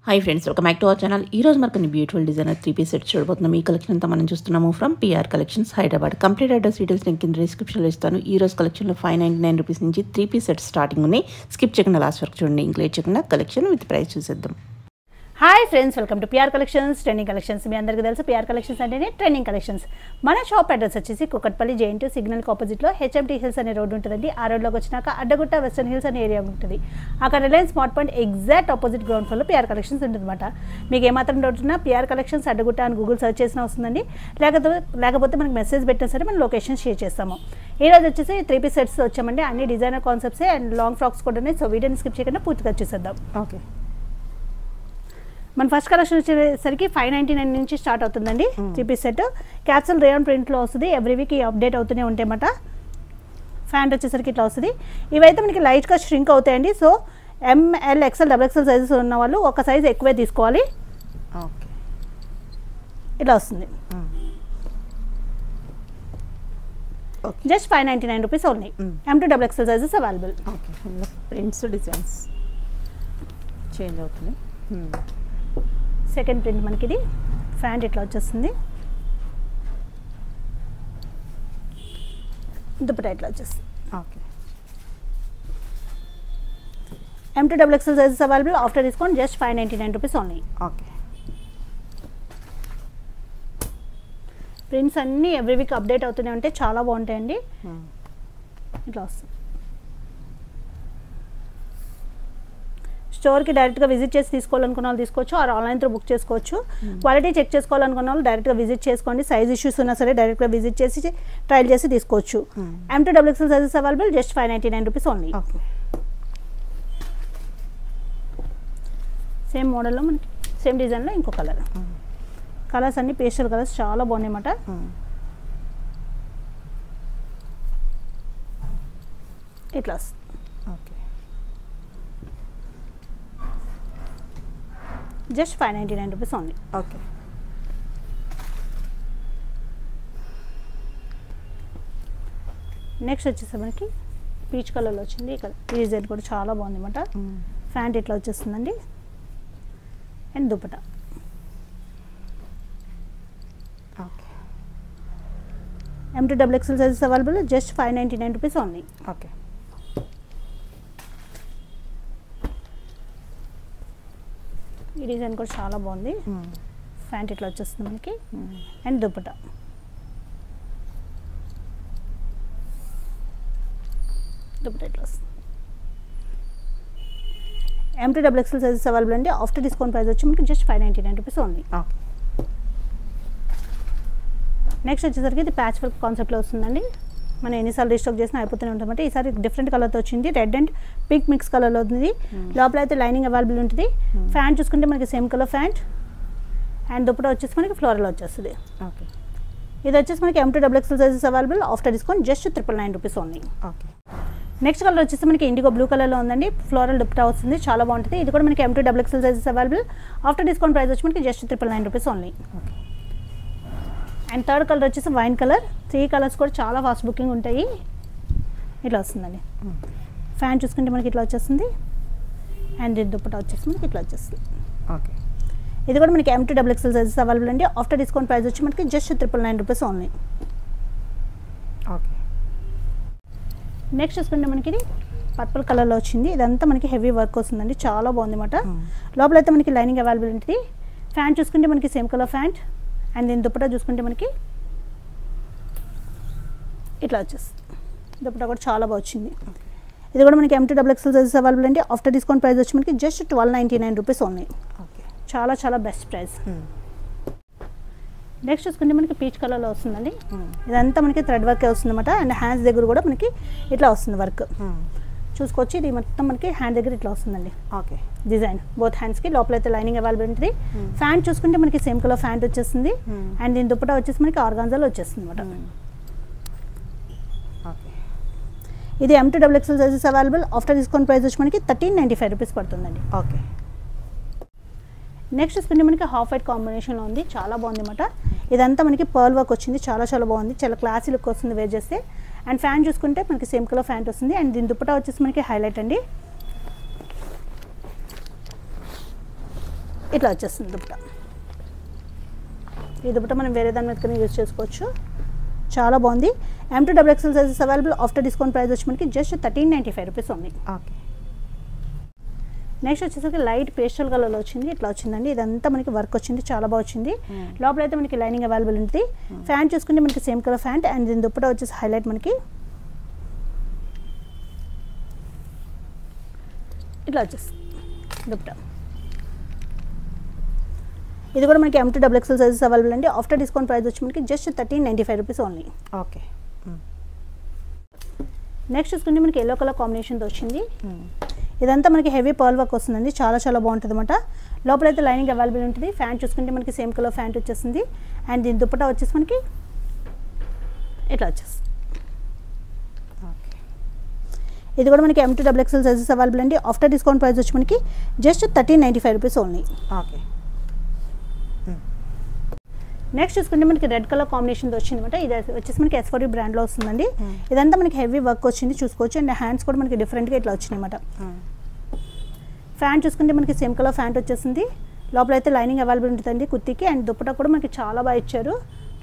Hi friends, welcome back to our channel. ఈ రోజు మనకు బ్యూటిఫుల్ డిజైనర్ 3-piece సెట్ చూడబోతున్నాం. ఈ కలెక్షన్ అంతా మనం చూస్తున్నాము from PR collections Hyderabad. Complete address details నేను కింద డిస్క్రిప్షన్లో ఇస్తాను. ఈ రోజు కలెక్షన్లో 599 రూపీస్ నుంచి 3-piece సెట్ స్టార్టింగ్ ఉన్నాయి. స్కిప్ చేయకుండా లాస్ట్ వరకు చూడండి. ఇంక్లూడ్ చేయకుండా కలెక్షన్ విత్ ప్రైస్ చూసేద్దాం. Hi friends, welcome to PR collections trending collections. మీ అందరికీ తెలుసు పిఆర్ కలెక్షన్స్ అంటేనే ట్రెండింగ్ కలెక్షన్స్. మన షాప్ అడ్రస్ వచ్చేసి కుకట్పల్లి జేఎన్టీ సిగ్నల్కి ఆపోజిట్లో హెచ్ఎంటీ హిల్స్ అనే రోడ్ ఉంటుందండి. ఆ రోడ్లోకి వచ్చినాక అడ్డగుట్ట వెస్టర్న్ హిల్స్ అనే ఏరియా ఉంటుంది. అక్కడ Reliance smart point exact opposite ground ఫ్లోర్లో పిఆర్ కలెక్షన్స్ ఉంటుందన్నమాట. మీకు ఏమాత్రం డౌట్ ఉన్నా పిఆర్ కలెక్షన్స్ అడ్డగుట్ట అని గూగుల్ సర్చ్ చేసినా వస్తుందండి. లేకపోతే మనకి మెసేజ్ పెట్టినా సరే మనం లొకేషన్ షేర్ చేస్తాము. ఈ రోజు వచ్చేసి 3-piece సెట్స్ వచ్చామండి. అన్ని డిజైనర్ కాన్సెప్ట్సే అండ్ లాంగ్ ఫ్రాక్స్ కూడా ఉన్నాయి. సో వీడియోని స్కిప్ చేయకుండా పూర్తిగా చూసేద్దాం. ఓకే, మన ఫస్ట్ కలెక్షన్ వచ్చేసరికి 599 నుంచి స్టార్ట్ అవుతుందండి. 3-piece సెట్ క్యాప్సూల్ రేయాన్ ప్రింట్లో వస్తుంది. ఎవ్రీ వీక్ అప్డేట్ అవుతూనే ఉంటాయన్నమాట. ఫ్యాంట్ వచ్చేసరికి ఇట్లా వస్తుంది. ఇవైతే మనకి లైట్గా ష్రింక్ అవుతాయండి. So M L XL XXL sizes ఉన్న వాళ్ళు ఒక సైజ్ ఎక్కువే తీసుకోవాలి. ఓకే, ఇట్లా వస్తుంది. Just 599 rupees only. M to XXL sizes available. Okay, prints designs change అవుతున్నాయి. సెకండ్ ప్రింట్ మనకి ఇది ఫ్యాంట్ ఇట్లా వచ్చేస్తుంది. దుపట్టా ఇట్లా వచ్చేస్తుంది. Okay, M to XXL sizes available. After discount just 599 rupees only. Okay, prints అన్నీ ఎవ్రీ వీక్ అప్డేట్ అవుతూనే ఉంటాయి. చాలా బాగుంటాయండి. ఇట్లా వస్తుంది. స్టోర్కి డైరెక్ట్గా విజిట్ చేసి తీసుకోవాలనుకున్న వాళ్ళు తీసుకోవచ్చు, ఆర్ ఆన్లైన్ త్రూ బుక్ చేసుకోవచ్చు. క్వాలిటీ చెక్ చేసుకోవాలనుకున్న వాళ్ళు డైరెక్ట్గా విజిట్ చేసుకోండి. సైజ్ ఇష్యూస్ ఉన్నా సరే డైరెక్ట్గా విజిట్ చేసి ట్రయల్ చేసి తీసుకోవచ్చు. M to XXL sizes available. Just 599 rupees only. Same మోడల్లో మనకి సేమ్ డిజైన్లో ఇంకో కలర్. కలర్స్ అన్ని పేస్టల్ కలర్స్ చాలా బాగున్నాయి అన్నమాట. ఇట్లా okay, just 599 rupees only. Okay, next వచ్చేసి మనకి పీచ్ కలర్లో వచ్చింది. ఇక్కడ ఈ డిజైన్ కూడా చాలా బాగుంది అన్నమాట. ఫ్యాంట్ ఇట్లా వచ్చేస్తుందండి. And dupatta. Okay, M to XXL sizes available. Just 599 rupees only. Okay, ఈ డిజైన్ కూడా చాలా బాగుంది. ఫ్యాంట్ ఇట్లా వచ్చేస్తుంది మనకి. అండ్ దుపట్టా. దుపట్టా ఇట్లా వస్తుంది. M to XXL sizes available అండి. ఆఫ్టర్ డిస్కౌంట్ ప్రైస్ వచ్చి మనకి just 599 rupees only. Okay, next వచ్చేసరికి ఇది ప్యాచ్ వర్క్ కాన్సెప్ట్లో వస్తుందండి. మనం ఎన్నిసార్లు రీస్టాక్ చేసినా అయిపోతూనే ఉంటామంటే ఈసారి డిఫరెంట్ కలర్తో వచ్చింది. రెడ్ అండ్ పింక్ మిక్స్ కలర్లో ఉంది. లోపల అయితే లైనింగ్ అవైలబుల్ ఉంటుంది. ఫ్యాంట్ చూసుకుంటే మనకి same colour pant. And dupatta వచ్చేసి మనకి ఫ్లోరల్ వచ్చేస్తుంది. ఓకే, ఇది వచ్చేసి మనకి M to XXL sizes available. After discount just 999 rupees only. Okay, next colour వచ్చేసి మనకి ఇండిగో బ్లూ కలర్లో ఉందండి. ఫ్లోరల్ దుపట్టా వస్తుంది. చాలా బాగుంటుంది. ఇది కూడా మనకి M to XXL sizes available. After discount price వచ్చి మనకి just 999 rupees only. Okay, and third colour వచ్చేసి వైన్ కలర్. 3 కలర్స్ కూడా చాలా ఫాస్ట్ బుకింగ్ ఉంటాయి. ఇట్లా వస్తుందండి. ఫ్యాన్ చూసుకుంటే మనకి ఇట్లా వచ్చేస్తుంది. అండ్ దుపట్టా వచ్చేసి మనకి ఇట్లా వచ్చేస్తుంది. ఓకే, ఇది కూడా మనకి M to XXL sizes available అండి. ఆఫ్టర్ డిస్కౌంట్ ప్రైస్ వచ్చి మనకి just 999 rupees only. Okay, next చూసుకుంటే మనకి ఇది పర్పుల్ కలర్లో వచ్చింది. ఇదంతా మనకి హెవీ వర్క్ వస్తుందండి. చాలా బాగుంది అన్నమాట. లోపల అయితే మనకి లైనింగ్ అవైలబుల్ ఉంటుంది. ఫ్యాంట్ చూసుకుంటే మనకి సేమ్ కలర్ ఫ్యాంట్. అండ్ దీని దుపట్టా చూసుకుంటే మనకి ఇట్లా వచ్చేస్తుంది. దుపట్టా కూడా చాలా బాగా వచ్చింది. ఇది కూడా మనకి M to XXL sizes available అండి. ఆఫ్టర్ డిస్కౌంట్ ప్రైస్ వచ్చి మనకి జస్ట్ 1299 రూపీస్ ఓన్లీ. ఓకే, చాలా చాలా బెస్ట్ ప్రైస్. నెక్స్ట్ చూసుకుంటే మనకి పీచ్ కలర్లో వస్తుందండి. ఇదంతా మనకి థ్రెడ్ వర్కే వస్తుంది అన్నమాట. అండ్ హ్యాండ్స్ దగ్గర కూడా మనకి ఇట్లా వస్తుంది వర్క్. చూసుకోవచ్చు. ఇది మొత్తం మనకి హ్యాండ్ దగ్గర ఇట్లా వస్తుందండి. ఓకే, డిజైన్ బోత్ హ్యాండ్స్కి. లోపల అయితే లైనింగ్ అవైలబుల్ ఉంటుంది. ఫ్యాంట్ చూసుకుంటే మనకి సేమ్ కలర్ ఫ్యాంట్ వచ్చేస్తుంది. అండ్ దీని దుపట్టా వచ్చేసి మనకి ఆర్గాన్జాలో వచ్చేస్తుంది అనమాట. ఓకే, ఇది M to XXL sizes available. After discount price వచ్చి మనకి 1395 రూపీస్ పడుతుందండి. ఓకే, నెక్స్ట్ చూసుకుంటే మనకి హాఫ్ వైట్ కాంబినేషన్లో ఉంది. చాలా బాగుంది అన్నమాట. ఇదంతా మనకి పర్ల్ వర్క్ వచ్చింది. చాలా చాలా బాగుంది. చాలా క్లాసీ లుక్ వస్తుంది వేర్ చేస్తే. అండ్ ఫ్యాంట్ చూసుకుంటే మనకి సేమ్ కలర్ ఫ్యాంట్ వస్తుంది. అండ్ దీని దుపట్టా వచ్చేసి మనకి హైలైట్ అండి. ఇట్లా వచ్చేస్తుంది దుపట్టా. ఈ దుపట్టా మనం వేరే దాని మీద యూజ్ చేసుకోవచ్చు. చాలా బాగుంది. M2XXL sizes available. After discount price వచ్చి మనకి జస్ట్ 1395 రూపీస్ ఉంది. ఓకే. నెక్స్ట్ వచ్చేసరికి లైట్ పేస్టల్ కలర్లో వచ్చింది. ఇట్లా వచ్చిందండి. ఇదంతా మనకి వర్క్ వచ్చింది, చాలా బాగా వచ్చింది. లోపల అయితే మనకి లైనింగ్ అవైలబుల్ ఉంటుంది. ఫ్యాంట్ చూసుకుంటే మనకి సేమ్ కలర్ ఫ్యాంట్ అండ్ దీని దుపట్టా వచ్చేసి హైలైట్ మనకి ఇట్లా వచ్చేస్తుంది దుపట్టా. ఇది కూడా మనకి M2XXL సైజెస్ అవైలబుల్ అండి. ఆఫ్టర్ డిస్కౌంట్ ప్రైస్ వచ్చి మనకి just 1395 rupees only. Okay. Next చూసుకుంటే మనకి ఎల్లో కలర్ కాంబినేషన్తో వచ్చింది. ఇదంతా మనకి హెవీ పర్ల్ వర్క్ వస్తుందండి. చాలా చాలా బాగుంటుంది అనమాట. లోపల అయితే లైనింగ్ అవైలబుల్ ఉంటుంది. ఫ్యాంట్ చూసుకుంటే మనకి సేమ్ కలర్ ఫ్యాంట్ వచ్చేస్తుంది అండ్ దీని దుపట్టా వచ్చేసి మనకి ఇట్లా వచ్చేస్తుంది. ఇది కూడా మనకి M2XXL సైజెస్ అవైలబుల్ అండి. ఆఫ్టర్ డిస్కౌంట్ ప్రైస్ వచ్చి మనకి just 1395 rupees only. Okay. Next చూసుకుంటే మనకి రెడ్ కలర్ కాంబినేషన్తో వచ్చింది అనమాట. ఇది వచ్చేసి మనకి S40 బ్రాండ్లో వస్తుందండి. ఇదంతా మనకి హెవీ వర్క్ వచ్చింది చూసుకోవచ్చు అండ్ హ్యాండ్స్ కూడా మనకి డిఫరెంట్గా ఇట్లా వచ్చినాయి అనమాట. ఫ్యాంట్ చూసుకుంటే మనకి సేమ్ కలర్ ఫ్యాంట్ వచ్చేసింది. లోపల అయితే లైనింగ్ అవైలబుల్ ఉంటుందండి కుర్తీకి అండ్ దుపట్టా కూడా మనకి చాలా బాగా ఇచ్చారు.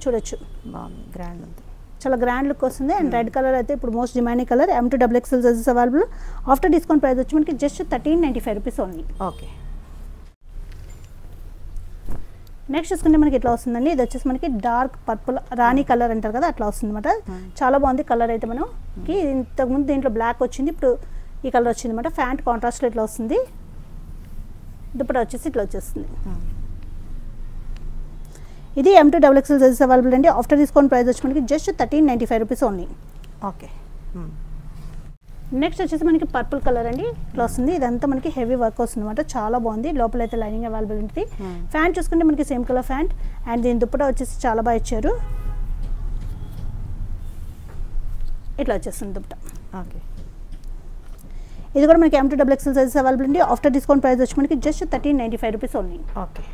చూడొచ్చు, బాగుంది, గ్రాండ్ ఉంది, చాలా గ్రాండ్ లుక్ వస్తుంది. అండ్ రెడ్ కలర్ అయితే ఇప్పుడు most demanding colour. M2XXL sizes available. After discount price వచ్చి మనకి just 1395 rupees only. Okay. Next చూసుకుంటే మనకి ఇట్లా వస్తుందండి. ఇది వచ్చేసి మనకి డార్క్ పర్పుల్ రాణి కలర్ అంటారు కదా, అట్లా వస్తుంది అనమాట. చాలా బాగుంది కలర్ అయితే. మనకి ఇంతకుముందు దీంట్లో బ్లాక్ వచ్చింది, ఇప్పుడు ఈ కలర్ వచ్చింది అనమాట. ఫ్యాంట్ కాంట్రాస్ట్లో ఇట్లా వస్తుంది. దుపట్టా వచ్చేసి ఇట్లా వచ్చేస్తుంది. ఇది M2XXL సైజెస్ అవైలబుల్ అండి. ఆఫ్టర్ డిస్కౌంట్ ప్రైస్ వచ్చి మనకి just 1395 rupees only. Okay. Next వచ్చేసి మనకి పర్పుల్ కలర్ అండి. ఇట్లా వస్తుంది. ఇదంతా మనకి హెవీ వర్క్ వస్తుంది అనమాట. చాలా బాగుంది. లోపల అయితే లైనింగ్ అవైలబుల్ ఉంటుంది. ఫ్యాంట్ చూసుకుంటే మనకి సేమ్ కలర్ ఫ్యాంట్ అండ్ దీని దుపట్టా వచ్చేసి చాలా బాగా ఇచ్చారు. ఇట్లా వచ్చేస్తుంది దుపట్టా. ఓకే. ఇది కూడా మనకి M2XXL సైజెస్ అవైలబుల్ అండి. ఆఫ్టర్ డిస్కౌంట్ ప్రైస్ వచ్చి మనకి just 1395 rupees only. Okay.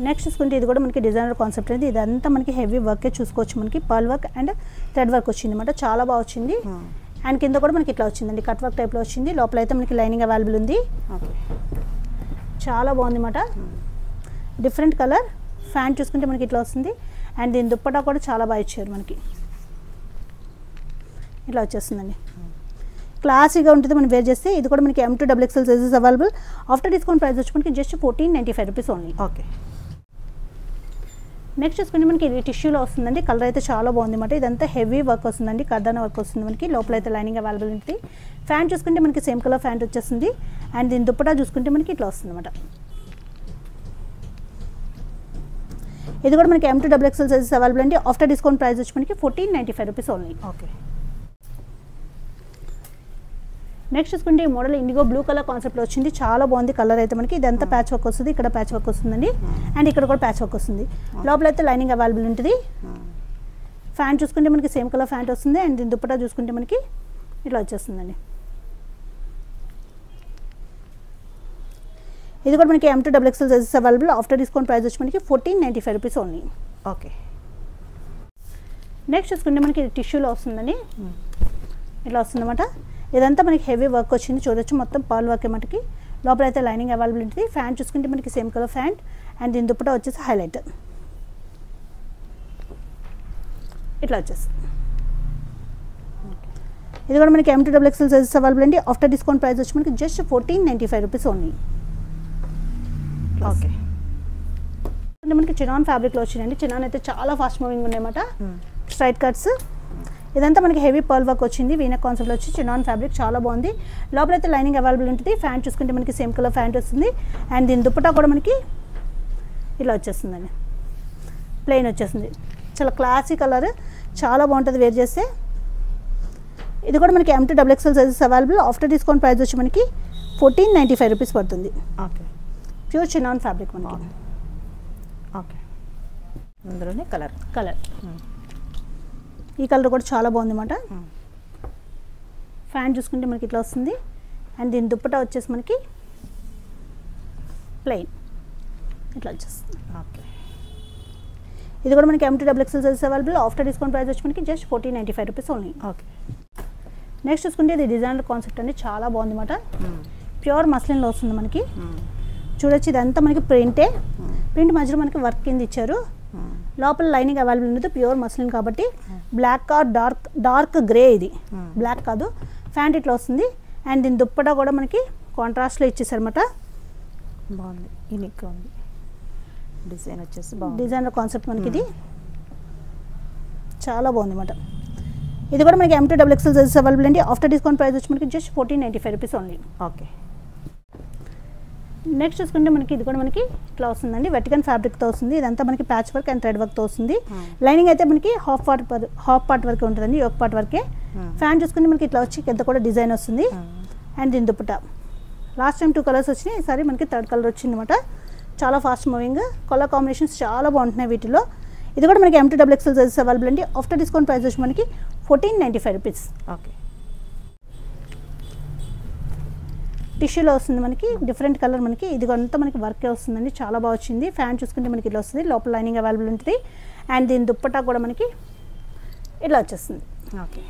Next చూసుకుంటే ఇది కూడా మనకి డిజైనర్ కాన్సెప్ట్ అనేది. ఇదంతా మనకి హెవీ వర్కే చూసుకోవచ్చు. మనకి pearl work and thread work వచ్చింది అనమాట. చాలా బాగా వచ్చింది. అండ్ కింద కూడా మనకి ఇట్లా వచ్చిందండి, కట్ వర్క్ టైప్లో వచ్చింది. లోపల అయితే మనకి లైనింగ్ అవైలబుల్ ఉంది. చాలా బాగుంది అనమాట. Different colour. ఫ్యాంట్ చూసుకుంటే మనకి ఇట్లా వస్తుంది అండ్ దీని దుప్పటా కూడా చాలా బాగా ఇచ్చారు. మనకి ఇట్లా వచ్చేస్తుందండి. క్లాసీగా ఉంటుంది మనం వేర్ చేస్తే. ఇది కూడా మనకి M2XXL sizes available. After discount price వచ్చి మనకి just 1495 rupees only. Okay. Next చూసుకుంటే మనకి ఇది టిష్యూలో వస్తుందండి. కలర్ అయితే చాలా బాగుంది అనమాట. ఇదంతా హెవీ వర్క్ వస్తుందండి, కర్దానా వర్క్ వస్తుంది మనకి. లోపల అయితే లైనింగ్ అవైలబుల్ ఉంటుంది. ఫ్యాంట్ చూసుకుంటే మనకి సేమ్ కలర్ ఫ్యాంట్ వచ్చేస్తుంది అండ్ దీని దుపట్టా చూసుకుంటే మనకి ఇట్లా వస్తుంది అనమాట. ఇది కూడా మనకి M2XXL సైజెస్ అవైలబుల్ అండి. ఆఫ్టర్ డిస్కౌంట్ ప్రైస్ వచ్చి మనకి 1495 రూపీస్ ఓన్లీ. ఓకే. నెక్స్ట్ చూసుకుంటే ఈ మోడల్ ఇండిగో బ్లూ కలర్ కాన్సెప్ట్లో వచ్చింది. చాలా బాగుంది కలర్ అయితే మనకి. ఇదంతా ప్యాచ్ వర్క్ వస్తుంది, ఇక్కడ ప్యాచ్ వర్క్ వస్తుందండి అండ్ ఇక్కడ కూడా ప్యాచ్ వర్క్ వస్తుంది. లోపల అయితే లైనింగ్ అవైలబుల్ ఉంటుంది. ఫ్యాంట్ చూసుకుంటే మనకి సేమ్ కలర్ ఫ్యాంట్ వస్తుంది అండ్ దీని దుపట్టా చూసుకుంటే మనకి ఇట్లా వచ్చేస్తుందండి. ఇది కూడా మనకి M2XXL sizes available. After discount price వచ్చి మనకి 1495 రూపీస్ ఓన్లీ. ఓకే. నెక్స్ట్ చూసుకుంటే మనకి ఇది టిష్యూలో వస్తుందండి. ఇట్లా వస్తుందన్నమాట. ఇదంతా మనకి హెవీ వర్క్ వచ్చింది చూడొచ్చు. మొత్తం పర్ల్ వర్క్ మనకి. లోపల అయితే లైనింగ్ అవైలబుల్ ఉంటుంది. ఫ్యాంట్ చూసుకుంటే మనకి సేమ్ కలర్ ఫ్యాంట్ అండ్ దీని దుపట్టా వచ్చేసి హైలైట్ ఇట్లా వచ్చేస్తుంది. ఇది కూడా మనకి M2XXL సైజెస్ అవైలబుల్ అండి. ఆఫ్టర్ డిస్కౌంట్ ప్రైస్ వచ్చి మనకి జస్ట్ 1495 రూపీస్ ఓన్లీ. ఓకే. మనకి చినాన్ ఫ్యాబ్రిక్లో వచ్చిందండి. చినాన్ అయితే చాలా ఫాస్ట్ మూవింగ్ ఉన్నాయన్నమాట. Straight cuts. ఇదంతా మనకి హెవీ పర్ల్ వర్క్ వచ్చింది. వీనెక్ కాన్సెప్ట్లో వచ్చి చినాన్ ఫ్యాబ్రిక్ చాలా బాగుంది. లోపల అయితే లైనింగ్ అవైలబుల్ ఉంటుంది. ఫ్యాంట్ చూసుకుంటే మనకి సేమ్ కలర్ ఫ్యాంట్ వస్తుంది అండ్ దీని దుపట్టా కూడా మనకి ఇలా వచ్చేస్తుందండి, ప్లెయిన్ వచ్చేస్తుంది. చాలా క్లాసీ కలర్, చాలా బాగుంటుంది వేర్ చేస్తే. ఇది కూడా మనకి M2XXL sizes available. After discount price వచ్చి మనకి 1495 రూపీస్ పడుతుంది. ఓకే. ప్యూర్ చినాన్ ఫ్యాబ్రిక్ మనకి. ఓకే. అందులోనే కలర్ ఈ కలర్ కూడా చాలా బాగుంది అన్నమాట. ఫ్యాంట్ చూసుకుంటే మనకి ఇట్లా వస్తుంది అండ్ దీని దుపట్టా వచ్చేసి మనకి ప్లెయిన్ ఇట్లా వచ్చేస్తుంది. ఓకే. ఇది కూడా మనకి M2XXL sizes available. After discount price వచ్చి మనకి just 1495 rupees only. Okay. Next చూసుకుంటే ఇది డిజైనర్ కాన్సెప్ట్ అండి. చాలా బాగుంది అన్నమాట. ప్యూర్ మస్లిన్లో వస్తుంది మనకి. చూడొచ్చు ఇదంతా మనకి ప్రింటే. ప్రింట్ మధ్యలో మనకి వర్క్ కింద ఇచ్చారు. లోపల లైనింగ్ అవైలబుల్ ఉంది. ప్యూర్ మస్లిన్ కాబట్టి బ్లాక్ ఆర్ డార్క్ గ్రే, ఇది బ్లాక్ కాదు. ప్యాంట్ ఇట్లా వస్తుంది. అండ్ దీని దుప్పటా కూడా మనకి కాంట్రాస్ట్లో ఇచ్చేసారన్నమాట. బాగుంది, యూనిక్గా ఉంది. డిజైన్ వచ్చేసి బాగుంది. డిజైనర్ కాన్సెప్ట్ మనకి ఇది చాలా బాగుంది అన్నమాట. ఇది కూడా మనకి M2 XXL సైజెస్ అవైలబుల్ అండి. ఆఫ్టర్ డిస్కౌంట్ ప్రైస్ వచ్చి మనకి just 1495 rupees only. Okay. Next చూసుకుంటే మనకి ఇది కూడా మనకి ఇట్లా వస్తుందండి. వెటికన్ ఫ్యాబ్రిక్తో వస్తుంది. ఇదంతా మనకి ప్యాచ్ వర్క్ అండ్ థ్రెడ్ వర్క్తో వస్తుంది. లైనింగ్ అయితే మనకి హాఫ్ పార్ట్ వరకే ఉంటుందండి, యోక్ పార్ట్ వరకే. ఫ్యాన్ చూసుకుంటే మనకి ఇట్లా వచ్చి కింద కూడా డిజైన్ వస్తుంది. అండ్ దీని దుప్పట లాస్ట్ టైం 2 కలర్స్ వచ్చినాయి, ఈసారి మనకి 3rd కలర్ వచ్చింది అనమాట. చాలా ఫాస్ట్ మూవింగ్, కలర్ కాంబినేషన్స్ చాలా బాగుంటున్నాయి వీటిలో. ఇది కూడా మనకి M2 XXL సైజెస్ అవైలబుల్ అండి. ఆఫ్టర్ డిస్కౌంట్ ప్రైస్ వచ్చి మనకి 1495 రూపీస్. ఓకే. టిష్యూలో వస్తుంది మనకి, డిఫరెంట్ కలర్ మనకి. ఇది అంతా మనకి వర్కే వస్తుందండి, చాలా బాగా వచ్చింది. ఫ్యాన్ చూసుకుంటే మనకి ఇలా వస్తుంది, లోపల లైనింగ్ అవైలబుల్ ఉంటుంది. అండ్ దీని దుప్పటా కూడా మనకి ఇలా వచ్చేస్తుంది. ఓకే.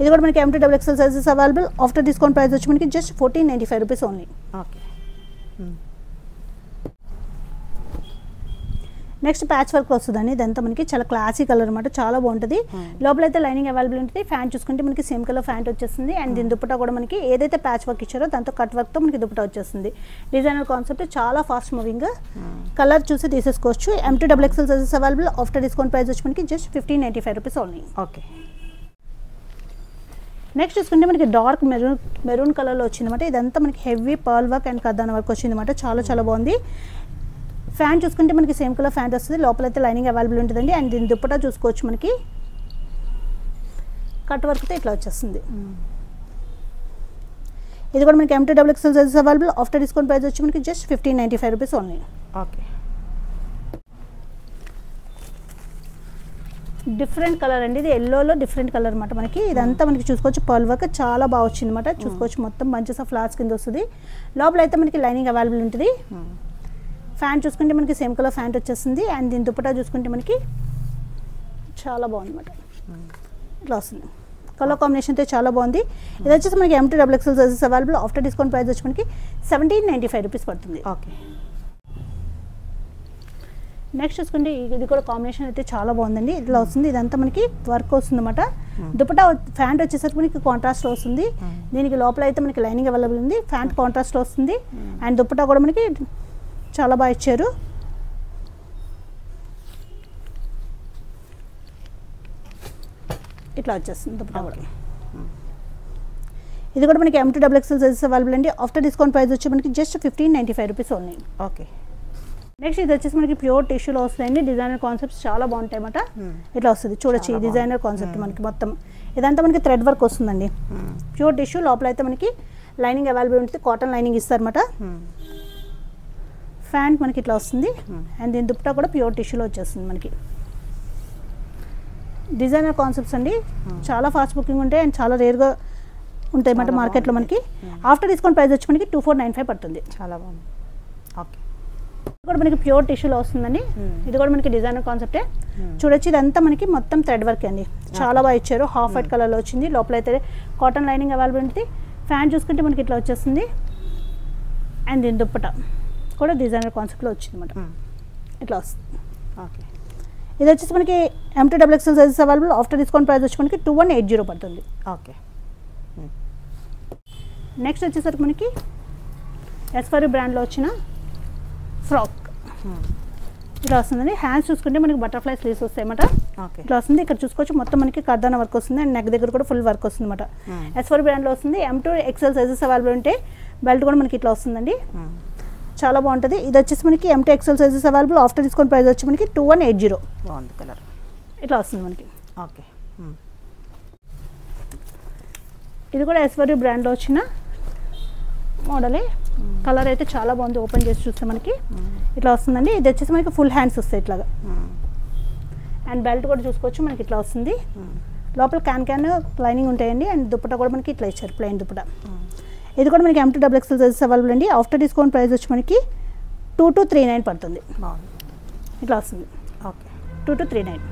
ఇది కూడా మనకి M2 XXL sizes available. After discount price వచ్చి మనకి just 1495 rupees only. Okay. Next patch work వస్తుందండి. ఇదంతా మనకి చాలా క్లాసీ కలర్ అనమాట, చాలా బాగుంటుంది. లోపల అయితే లైనింగ్ అవైలబుల్ ఉంటుంది. ఫ్యాంట్ చూసుకుంటే మనకి సేమ్ కలర్ ఫ్యాంట్ వచ్చేస్తుంది. అండ్ దీని దుప్పటా కూడా మనకి ఏదైతే ప్యాచ్ వర్క్ ఇచ్చారో దాంతో కట్ వర్క్తో మనకి దుప్పటా వచ్చేస్తుంది. డిజైనర్ కాన్సెప్ట్, చాలా ఫాస్ట్ మూవింగ్. కలర్ చూసి తీసేసుకోవచ్చు. M2 XXL sizes available. After discount price వచ్చి మనకి just 1595 rupees only. Okay. Next చూసుకుంటే మనకి డార్క్ మెరూన్ కలర్లో వచ్చిందన్నమాట. ఇదంతా మనకి హెవీ పర్ల్ వర్క్ అండ్ కర్దానా వర్క్ వచ్చిందన్నమాట, చాలా చాలా బాగుంది. ఫ్యాంట్ చూసుకుంటే మనకి సేమ్ కలర్ ఫ్యాంట్ వస్తుంది. లోపల అయితే లైనింగ్ అవైలబుల్ ఉంటుందండి. అండ్ దీని దుప్పటా చూసుకోవచ్చు మనకి కట్ వర్క్తో ఇట్లా వచ్చేస్తుంది. ఇది కూడా మనకి M2 XXL sizes available. After discount price వచ్చి మనకి just 1595 rupees only. Okay. Different colour అండి, ఇది ఎల్లోలో డిఫరెంట్ కలర్ అనమాట మనకి. ఇదంతా మనకి చూసుకోవచ్చు పర్ల్ వర్క్ చాలా బాగా వచ్చింది అనమాట. చూసుకోవచ్చు మొత్తం బంచెస్ ఆఫ్ ఫ్లవర్స్ కింద వస్తుంది. లోపల అయితే మనకి లైనింగ్ అవైలబుల్ ఉంటుంది. ఫ్యాంట్ చూసుకుంటే మనకి సేమ్ కలర్ ఫ్యాంట్ వచ్చేస్తుంది. అండ్ దీని దుప్పటా చూసుకుంటే మనకి చాలా బాగుంది అనమాట, ఇట్లా వస్తుంది. కలర్ కాంబినేషన్తో చాలా బాగుంది. ఇది వచ్చేసి మనకి M2 XXL sizes available. After discount price వచ్చి మనకి 1795 రూపీస్ పడుతుంది. ఓకే. నెక్స్ట్ చూసుకుంటే ఇది కూడా కాంబినేషన్ అయితే చాలా బాగుందండి, ఇట్లా వస్తుంది. ఇదంతా మనకి వర్క్ వస్తుంది అనమాట. దుపట్టా ఫ్యాంట్ వచ్చేసరికి మనకి కాంట్రాస్ట్లో వస్తుంది. దీనికి లోపల అయితే మనకి లైనింగ్ అవైలబుల్ ఉంది. ఫ్యాంట్ కాంట్రాస్ట్లో వస్తుంది. అండ్ దుపట్టా కూడా మనకి చాలా బాగా ఇచ్చారు. ఇట్లా వచ్చేస్తుంది దుపట్టా కూడా. ఇది కూడా మనకి M2 XXL సైజెస్ అవైలబుల్ అండి. ఆఫ్టర్ డిస్కౌంట్ ప్రైస్ వచ్చి మనకి just 1595 rupees only. Okay. Next ఇది వచ్చేసి మనకి ప్యూర్ టిష్యూలో వస్తాయండి. డిజైనర్ కాన్సెప్ట్స్ చాలా బాగుంటాయి అన్నమాట. ఇట్లా వస్తుంది చూడొచ్చు, ఈ డిజైనర్ కాన్సెప్ట్ మనకి మొత్తం ఇదంతా మనకి థ్రెడ్ వర్క్ వస్తుందండి. ప్యూర్ టిష్యూ, లోపల అయితే మనకి లైనింగ్ అవైలబుల్ ఉంటుంది. కాటన్ లైనింగ్ ఇస్తారన్నమాట. ఫ్యాంట్ మనకి ఇట్లా వస్తుంది. అండ్ దీని దుపట్టా కూడా ప్యూర్ టిష్యూలో వచ్చేస్తుంది మనకి. డిజైనర్ కాన్సెప్ట్స్ అండి, చాలా ఫాస్ట్ బుకింగ్ ఉంటాయి అండ్ చాలా రేర్గా ఉంటాయి అన్నమాట మార్కెట్లో మనకి. ఆఫ్టర్ డిస్కౌంట్ ప్రైస్ వచ్చి మనకి 2495 పడుతుంది. చాలా బాగుంది. ఓకే. ఇది కూడా మనకి ప్యూర్ టిష్యూలో వస్తుందండి. ఇది కూడా మనకి డిజైనర్ కాన్సెప్టే. చూడొచ్చు ఇదంతా మనకి మొత్తం థ్రెడ్ వర్క్ అండి, చాలా బాగా ఇచ్చారు. హాఫ్ వైట్ కలర్లో వచ్చింది. లోపల అయితే కాటన్ లైనింగ్ అవైలబుల్ ఉంటుంది. ఫ్యాంట్ చూసుకుంటే మనకి ఇట్లా వచ్చేస్తుంది. అండ్ దీని దుప్పటా కూడా డిజైనర్ కాన్సెప్ట్లో వచ్చింది అనమాట, ఇట్లా వస్తుంది. ఓకే. ఇది వచ్చేసి మనకి M2 XXL sizes available. After discount price వచ్చి మనకి 2180 పడుతుంది. ఓకే. నెక్స్ట్ వచ్చేసరికి మనకి ఎస్ఫరీ బ్రాండ్లో వచ్చిన ఫ్రాక్ ఇట్లా వస్తుందండి. హ్యాండ్స్ చూసుకుంటే మనకి బటర్ఫ్లై స్లీవ్స్ వస్తాయి అన్నమాట. ఇట్లా వస్తుంది. ఇక్కడ చూసుకోవచ్చు మొత్తం మనకి కర్దానా వర్క్ వస్తుంది. అండ్ నెక్ దగ్గర కూడా ఫుల్ వర్క్ వస్తుంది అనమాట. ఎస్ఫరీ బ్రాండ్లో వస్తుంది. M2 XXL సైజెస్ అవైలబుల్ ఉంటే బెల్ట్ కూడా మనకి ఇట్లా వస్తుందండి, చాలా బాగుంటుంది. ఇది వచ్చేసి మనకి M2 XXL sizes available. After discount price వచ్చి మనకి 2180. బాగుంది కలర్, ఇట్లా వస్తుంది మనకి. ఓకే. ఇది కూడా ఎస్వరీ బ్రాండ్లో వచ్చిన మోడలే. కలర్ అయితే చాలా బాగుంది. ఓపెన్ చేసి చూస్తే మనకి ఇట్లా వస్తుందండి. ఇది వచ్చేసి మనకి ఫుల్ హ్యాండ్స్ వస్తాయి ఇట్లాగా. అండ్ బెల్ట్ కూడా చూసుకోవచ్చు మనకి ఇట్లా వస్తుంది. లోపల క్యాన్ లైనింగ్ ఉంటాయండి. అండ్ దుప్పటా కూడా మనకి ఇట్లా ఇచ్చారు, ప్లెయిన్ దుప్పటా. ఇది కూడా మనకి M2 XXL సైజెస్ అవైలబుల్ అండి. ఆఫ్టర్ డిస్కౌంట్ ప్రైస్ వచ్చి మనకి 2239 పడుతుంది. బాగుంది, ఇట్లా వస్తుంది. ఓకే. 2239.